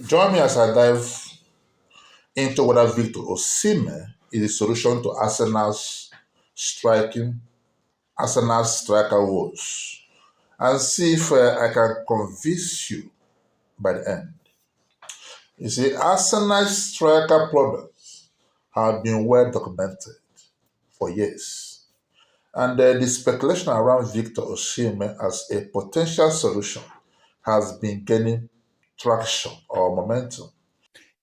Join me as I dive into whether Victor Osihmen is the solution to striking Arsenal's striker woes, and see if I can convince you by the end. You see, Arsenal's striker problems have been well documented for years, and the speculation around Victor Osimhen as a potential solution has been gaining traction or momentum.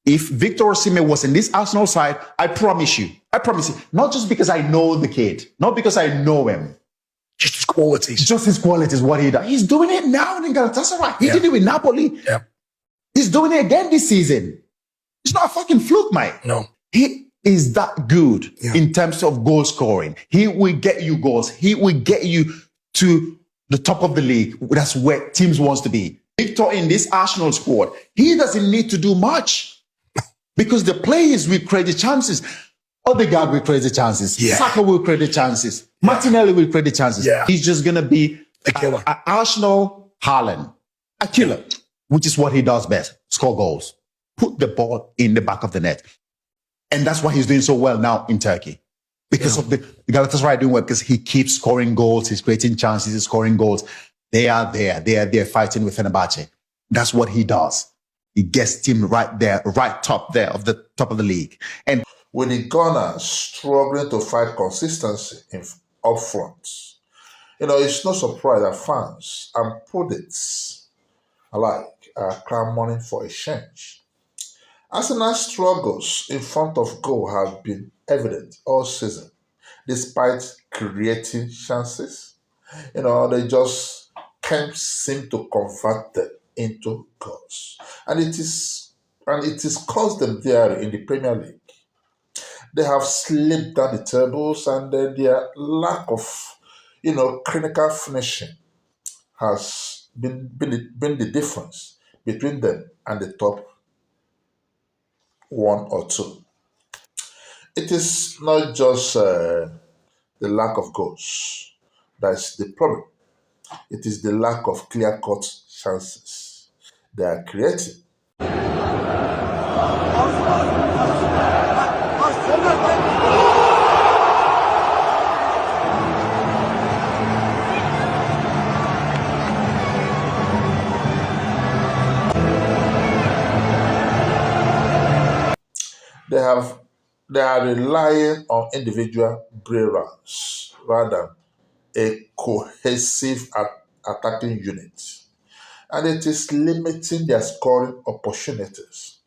If Victor Osihmen was in this Arsenal side, I promise you, not just because I know the kid, not because I know him, just his qualities. Just his qualities, what he does. He's doing it now in Galatasaray. He did it with Napoli. Yeah. He's doing it again this season. It's not a fucking fluke, mate. No. He is that good in terms of goal scoring. He will get you goals. He will get you to the top of the league. That's where teams wants to be. Victor in this Arsenal squad, he doesn't need to do much because the players will create the chances. Odegaard will create the chances. Yeah. Saka will create the chances. Martinelli will create the chances. Yeah. He's just going to be a killer. Arsenal Haaland. A killer, which is what he does best. Score goals. Put the ball in the back of the net. And that's why he's doing so well now in Turkey. Because of the Galatasaray doing well, because he keeps scoring goals. He's creating chances. He's scoring goals. They are there. They are there fighting with Fenerbahce. That's what he does. He gets team right there, right top there of the top of the league. And with the Gunners struggling to find consistency up front, it's no surprise that fans and pundits alike are clamoring for a change. Arsenal's struggles in front of goal have been evident all season, despite creating chances. They just can't seem to convert them into goals, and it is caused them there in the Premier League. They have slipped down the tables, and their lack of, clinical finishing has been the difference between them and the top one or two. It is not just the lack of goals that's the problem. It is the lack of clear-cut chances they are creating. They are relying on individual brilliance rather than a cohesive attacking unit, and it is limiting their scoring opportunities.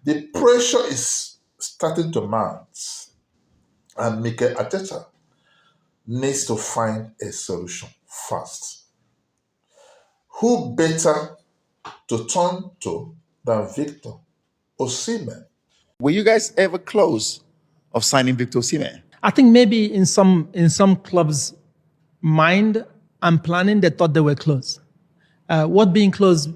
The pressure is starting to mount, and Mikel Arteta needs to find a solution fast. Who better to turn to than Victor Osimhen? were you guys ever close of signing Victor Osihmen? I think maybe in some clubs' mind and planning, they thought they were close. What being close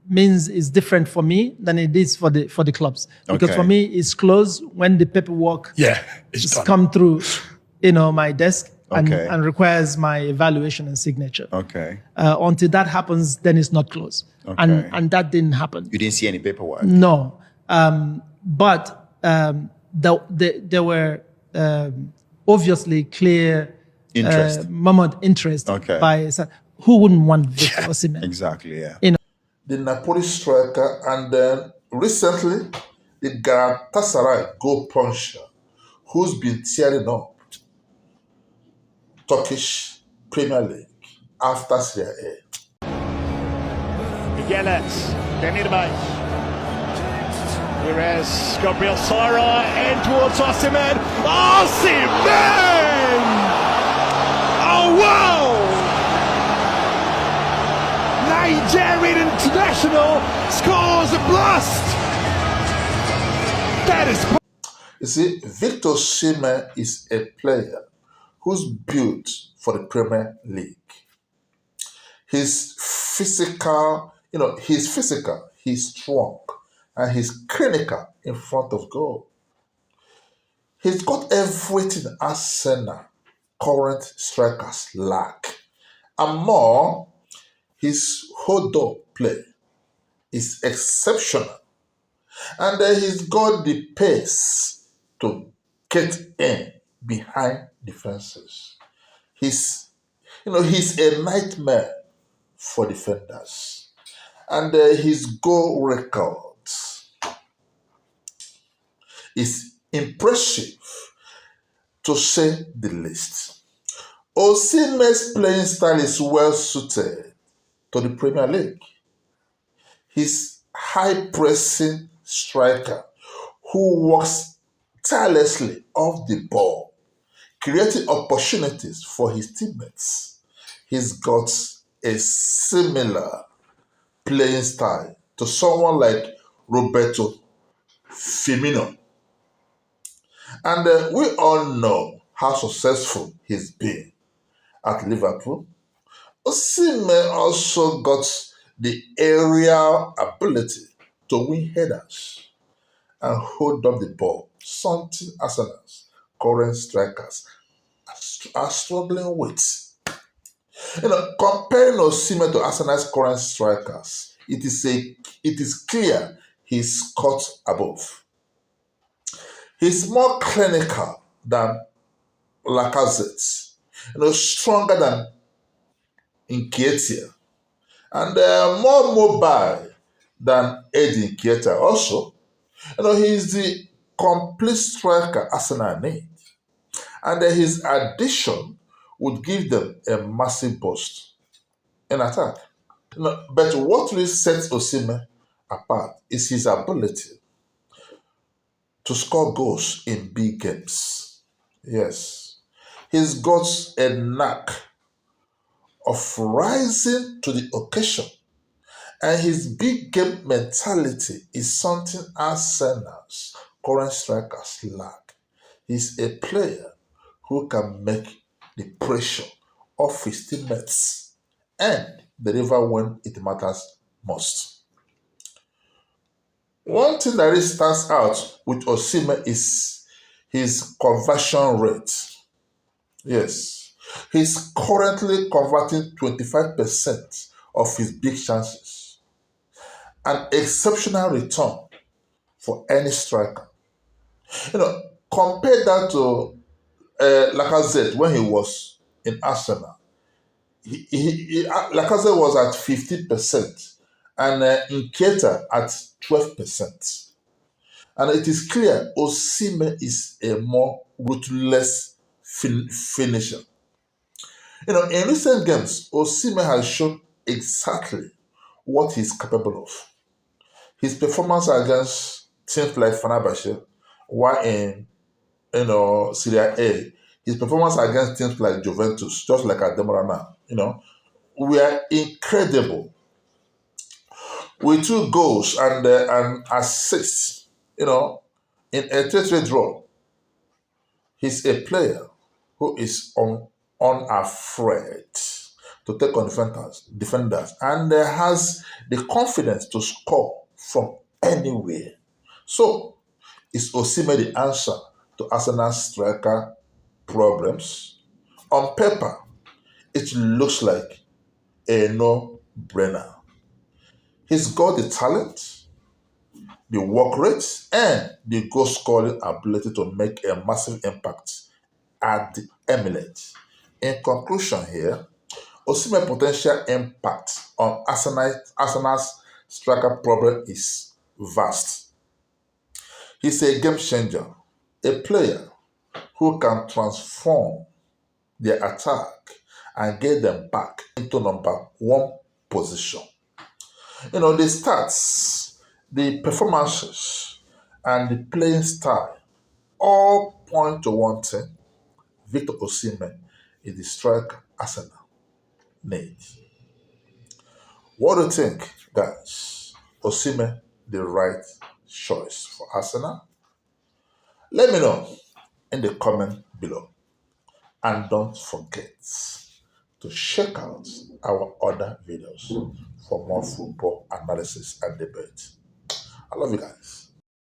means is different for me than it is for the clubs. Because for me, it's close when the paperwork it's come through, my desk and requires my evaluation and signature. Okay. Until that happens, then it's not close. Okay. And that didn't happen. You didn't see any paperwork? No. But there were obviously clear interest by who wouldn't want Victor Osihmen? Exactly, yeah. The Napoli striker, and then recently the Galatasaray goal puncher, who's been tearing up Turkish Premier League after Serie A. Miguelet, Emirates. Whereas Gabriel Sara in towards Osihmen. Osihmen! Oh wow! Nigerian international scores a blast. That is. You see, Victor Osimhen is a player who's built for the Premier League. He's physical, he's strong, and he's clinical in front of goal. He's got everything Arsenal current strikers lack, and more. His hold-up play is exceptional And he's got the pace to get in behind defenses. He's a nightmare for defenders. And his goal record is impressive, to say the least. Osimen's playing style is well suited to the Premier League. He's high pressing striker who works tirelessly off the ball, creating opportunities for his teammates. He's got a similar playing style to someone like Roberto Firmino. And we all know how successful he's been at Liverpool. Osihmen also got the aerial ability to win headers and hold up the ball, something Arsenal's current strikers are struggling with. Comparing Osihmen to Arsenal's current strikers, it is clear he's cut above. He's more clinical than Lacazette, stronger than Nketiah, and more mobile than Eddie Nketiah. Also, he's the complete striker Arsenal need, and his addition would give them a massive boost in attack. But what really sets Osihmen apart is his ability to score goals in big games. Yes, he's got a knack of rising to the occasion, and his big game mentality is something Arsenal's current strikers lack. He's a player who can make the pressure off his teammates and deliver when it matters most. One thing that really stands out with Osihmen is his conversion rate. Yes, he's currently converting 25% of his big chances, an exceptional return for any striker. Compare that to Lacazette when he was in Arsenal. Lacazette was at 15% and Nketiah at 12%. And it is clear Osihmen is a more ruthless finisher. In recent games, Osihmen has shown exactly what he's capable of. His performance against teams like Fenerbahce, while in Serie A, his performance against teams like Juventus, just like Ademola now, were incredible. With 2 goals and an assist, in a 3-3 draw, he's a player who is unafraid to take on defenders and has the confidence to score from anywhere. So, is Osihmen the answer to Arsenal's striker problems? On paper, it looks like a no-brainer. He's got the talent, the work rate, and the goal scoring ability to make a massive impact at the Emirates. In conclusion here, Osimen's potential impact on Arsenal's striker problem is vast. He's a game changer, a player who can transform their attack and get them back into number 1 position. The stats, the performances, and the playing style all point to one thing. Victor Osihmen is the striker Arsenal needs. What do you think, guys? Osihmen the right choice for Arsenal? Let me know in the comment below. And don't forget to check out our other videos for more football analysis and debate. I love you guys.